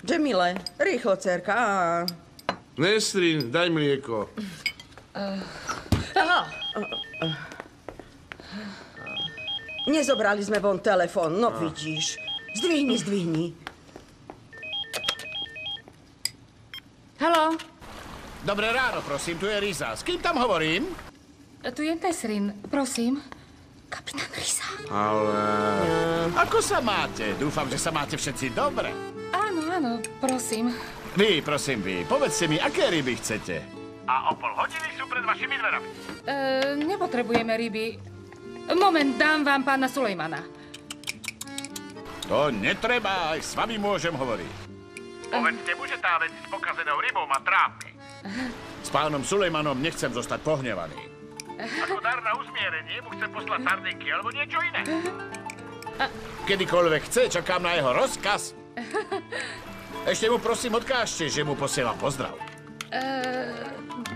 Džemile, rýchlo, dcerka. Nesrin, daj mlieko. Nezobrali sme von telefón, no vidíš. Zdvihni. Haló? Dobré ráno, prosím, tu je Riza. S kým tam hovorím? Tu je Nesrin, prosím. Kapitán Riza. Ale... Ako sa máte? Dúfam, že sa máte všetci dobre. Áno, prosím. Vy, povedzte mi, aké ryby chcete? A o pol hodiny sú pred vašimi dverami. Nepotrebujeme ryby. Moment, dám vám pána Sulejmana. To netreba, aj s vami môžem hovoriť. Povedzte mu, že tá vec s pokazenou rybou ma trápi. S pánom Sulejmanom nechcem zostať pohnevaný. Ako dar na usmierenie mu chcem poslať sardinky alebo niečo iné. Kedykoľvek chce, čakám na jeho rozkaz. Ešte mu prosím odkážte, že mu posielam pozdrav.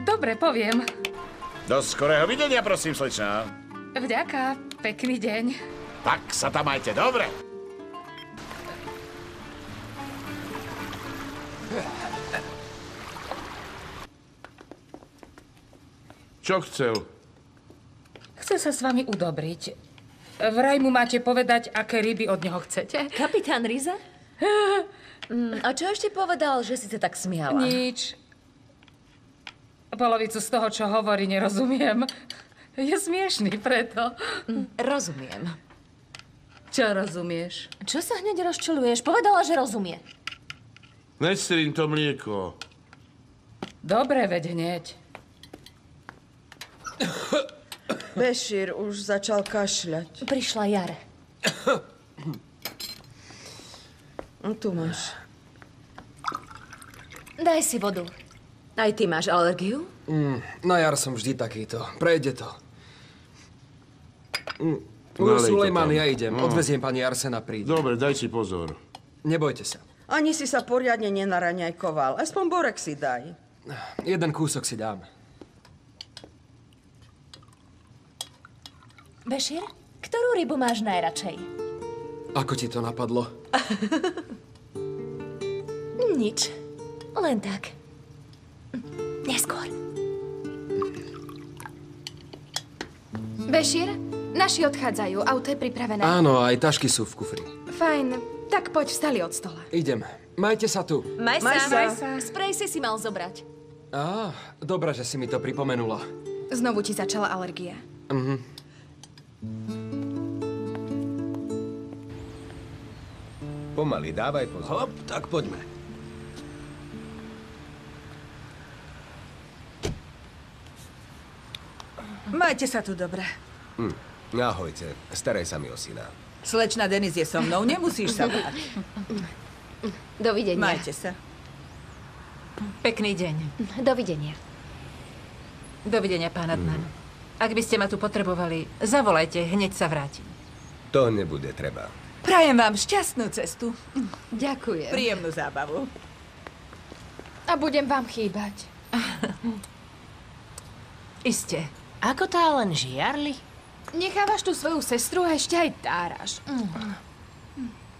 Dobre, poviem. Do skorého videnia, prosím, slečná. Vďaka, pekný deň. Tak sa tam majte dobre. Čo chcel? Chce sa s vami udobriť. Vraj mu máte povedať, aké ryby od neho chcete. Kapitán Riza? A čo ešte povedal, že si sa tak smiala? Nič. Polovicu z toho, čo hovorí, nerozumiem. Je smiešný preto. Rozumiem. Čo rozumieš? Čo sa hneď rozčuluješ? Povedala, že rozumie. Nesrin, to mlieko. Dobre, veď hneď. Bešír už začal kašľať. Prišla jar. Tu máš. Daj si vodu. Aj ty máš alergiu? Na jar som vždy takýto. Prejde to. Nalej to Sulejman, tam. ja idem. Odveziem pani Arsena, príde. Dobre, daj si pozor. Nebojte sa. Ani si sa poriadne nenaraňajkoval. Aspoň borek si daj. Jeden kúsok si dám. Bešír, ktorú rybu máš najradšej? Ako ti to napadlo? Nič. Len tak. Neskôr. Bešír, naši odchádzajú. Auto je pripravené. Áno, aj tašky sú v kufri. Fajn. Tak poď, vstali od stola. Idem. Majte sa tu. Maj sa. sa. Sprej si mal zobrať. Dobre, že si mi to pripomenula. Znovu ti začala alergia. Pomaly, dávaj pozor. Hop, tak poďme. Majte sa tu dobre. Ahojte, staraj sa mi o syna. Slečna Denis je so mnou, nemusíš sa báť. Dovidenia. Majte sa. Pekný deň. Dovidenia. Dovidenia, pán Adnan. Ak by ste ma tu potrebovali, zavolajte, hneď sa vrátim. To nebude treba. Prajem vám šťastnú cestu. Ďakujem. Príjemnú zábavu. A budem vám chýbať. Iste. Ako to len žiarli? Nechávaš tu svoju sestru a ešte aj táraš.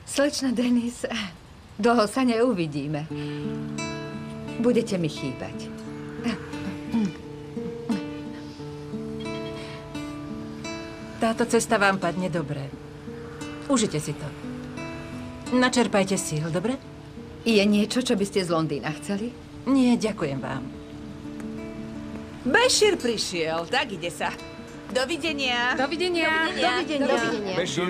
Slečna Denis, dlho sa neuvidíme. Budete mi chýbať. Táto cesta vám padne dobre. Užite si to. Načerpajte síl, dobre? Je niečo, čo by ste z Londýna chceli? Nie, ďakujem vám. Bešír prišiel, tak ide sa. Dovidenia. Dovidenia. Dovidenia. Bešír,